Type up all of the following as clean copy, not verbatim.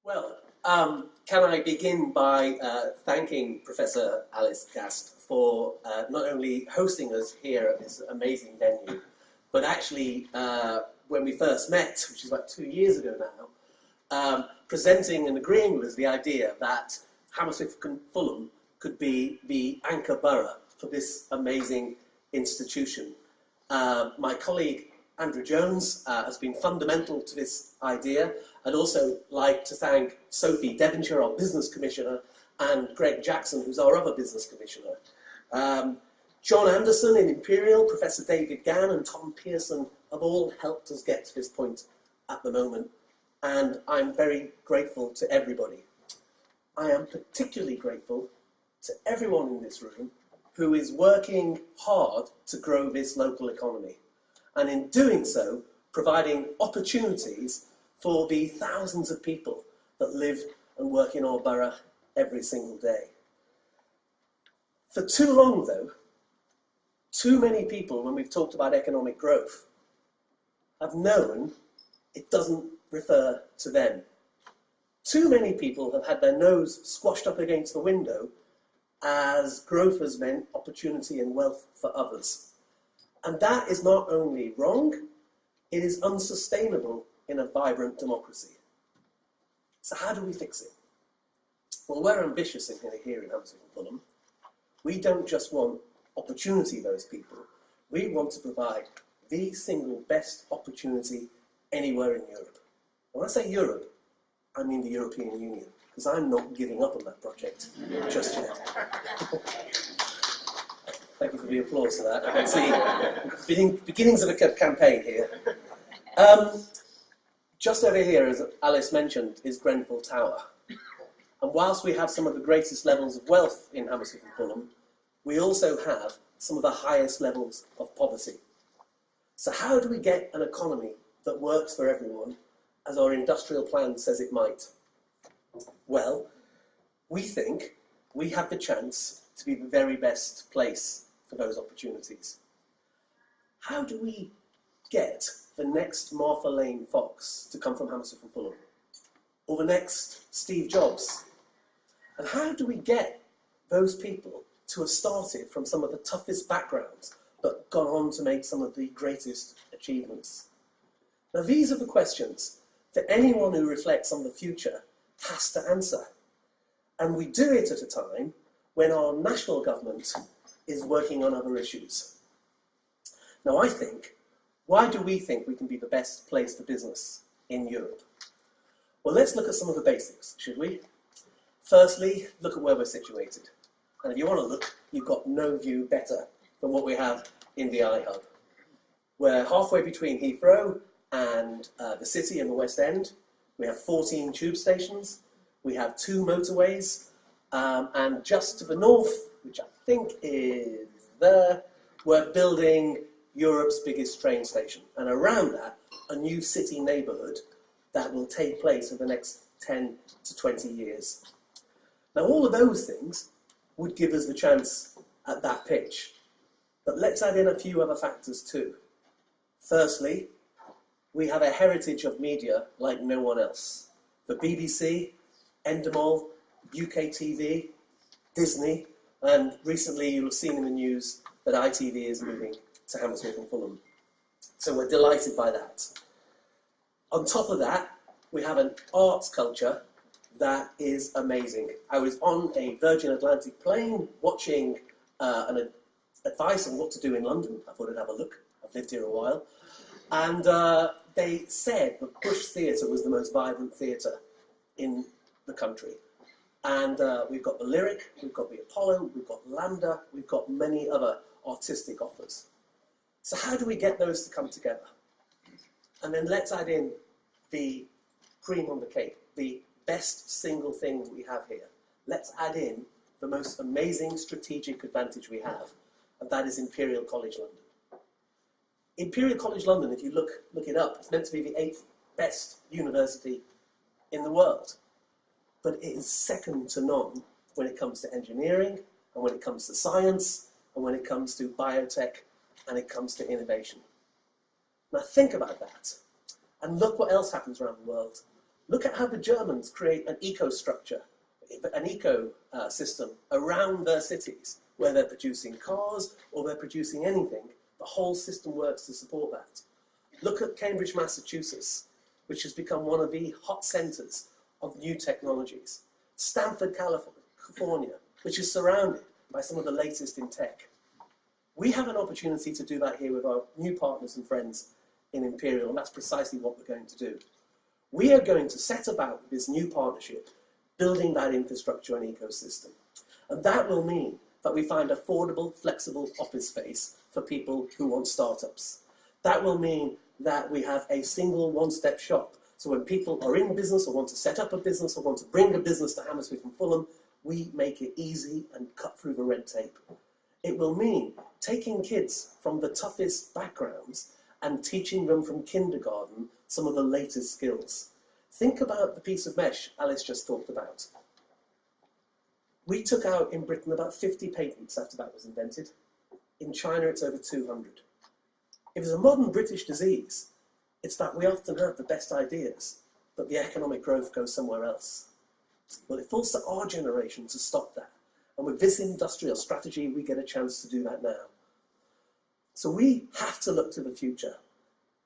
Well, can I begin by thanking Professor Alice Gast for not only hosting us here at this amazing venue, but actually when we first met, which is about 2 years ago now, presenting and agreeing with us the idea that Hammersmith and Fulham could be the anchor borough for this amazing institution. My colleague Andrew Jones has been fundamental to this idea. I'd also like to thank Sophie Devonshire, our Business Commissioner, and Greg Jackson, who's our other Business Commissioner. John Anderson in Imperial, Professor David Gann and Tom Pearson have all helped us get to this point at the moment, and I'm very grateful to everybody. I am particularly grateful to everyone in this room who is working hard to grow this local economy, and in doing so, providing opportunities for the thousands of people that live and work in our borough every single day. For too long, though, too many people, when we've talked about economic growth, have known it doesn't refer to them. Too many people have had their nose squashed up against the window as growth has meant opportunity and wealth for others. And that is not only wrong, it is unsustainable in a vibrant democracy. So how do we fix it? Well, we're ambitious here in Hammersmith and Fulham. We don't just want opportunity for those people. We want to provide the single best opportunity anywhere in Europe. When I say Europe, I mean the European Union, because I'm not giving up on that project just yet. Thank you for the applause for that. I can see beginnings of a campaign here. Just over here, as Alice mentioned, is Grenfell Tower. And whilst we have some of the greatest levels of wealth in Hammersmith and Fulham, we also have some of the highest levels of poverty. So how do we get an economy that works for everyone, as our industrial plan says it might? Well, we think we have the chance to be the very best place for those opportunities. How do we get the next Martha Lane Fox to come from Hammersmith and Fulham? Or the next Steve Jobs? And how do we get those people to have started from some of the toughest backgrounds but gone on to make some of the greatest achievements? Now, these are the questions that anyone who reflects on the future has to answer. And we do it at a time when our national government is working on other issues. Now, why do we think we can be the best place for business in Europe? Well, let's look at some of the basics, should we? Firstly, look at where we're situated. And if you want to look, you've got no view better than what we have in the iHub. We're halfway between Heathrow and the city and the West End. We have 14 tube stations. We have 2 motorways. And just to the north, which I think is there, we're building Europe's biggest train station. And around that, a new city neighbourhood that will take place in the next 10 to 20 years. Now, all of those things would give us the chance at that pitch. But let's add in a few other factors too. Firstly, we have a heritage of media like no one else. The BBC, Endemol, UK TV, Disney, and recently you'll have seen in the news that ITV is moving to Hammersmith and Fulham. So we're delighted by that. On top of that, we have an arts culture that is amazing. I was on a Virgin Atlantic plane watching an advice on what to do in London. I thought I'd have a look. I've lived here a while. And they said the Bush Theatre was the most vibrant theatre in the country. And we've got the Lyric, we've got the Apollo, we've got Lambda, we've got many other artistic offers. So how do we get those to come together? And then let's add in the cream on the cake, the best single thing we have here. Let's add in the most amazing strategic advantage we have, and that is Imperial College London. Imperial College London, if you look it up, it's meant to be the 8th best university in the world. But it is second to none when it comes to engineering, and when it comes to science, and when it comes to biotech, and it comes to innovation. Now think about that, and look what else happens around the world. Look at how the Germans create an eco-structure, an eco-system around their cities, where they're producing cars or they're producing anything. The whole system works to support that. Look at Cambridge, Massachusetts, which has become one of the hot centres of new technologies. Stanford, California, which is surrounded by some of the latest in tech. We have an opportunity to do that here with our new partners and friends in Imperial, and that's precisely what we're going to do. We are going to set about this new partnership, building that infrastructure and ecosystem. And that will mean that we find affordable, flexible office space for people who want startups. That will mean that we have a single one-step shop. So when people are in business or want to set up a business or want to bring a business to Hammersmith and Fulham, we make it easy and cut through the red tape. It will mean taking kids from the toughest backgrounds and teaching them from kindergarten some of the latest skills. Think about the piece of mesh Alice just talked about. We took out in Britain about 50 patents after that was invented. In China, it's over 200. If it's a modern British disease, it's that we often have the best ideas, but the economic growth goes somewhere else. Well, it falls to our generation to stop that. And with this industrial strategy, we get a chance to do that now. So we have to look to the future.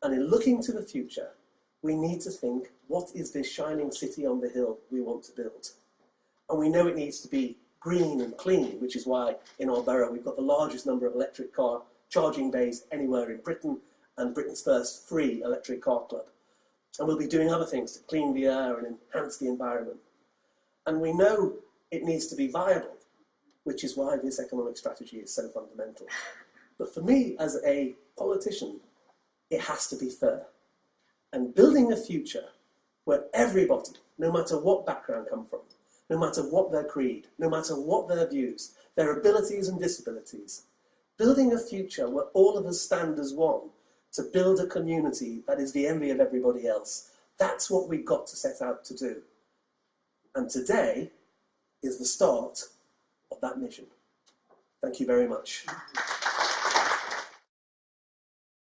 And in looking to the future, we need to think, what is this shining city on the hill we want to build? And we know it needs to be green and clean, which is why in our borough we've got the largest number of electric car charging bays anywhere in Britain, and Britain's first free electric car club. And we'll be doing other things to clean the air and enhance the environment. And we know it needs to be viable, which is why this economic strategy is so fundamental. But for me, as a politician, it has to be fair. And building a future where everybody, no matter what background come from, no matter what their creed, no matter what their views, their abilities and disabilities, building a future where all of us stand as one to build a community that is the envy of everybody else. That's what we've got to set out to do. And today is the start of that mission. Thank you very much.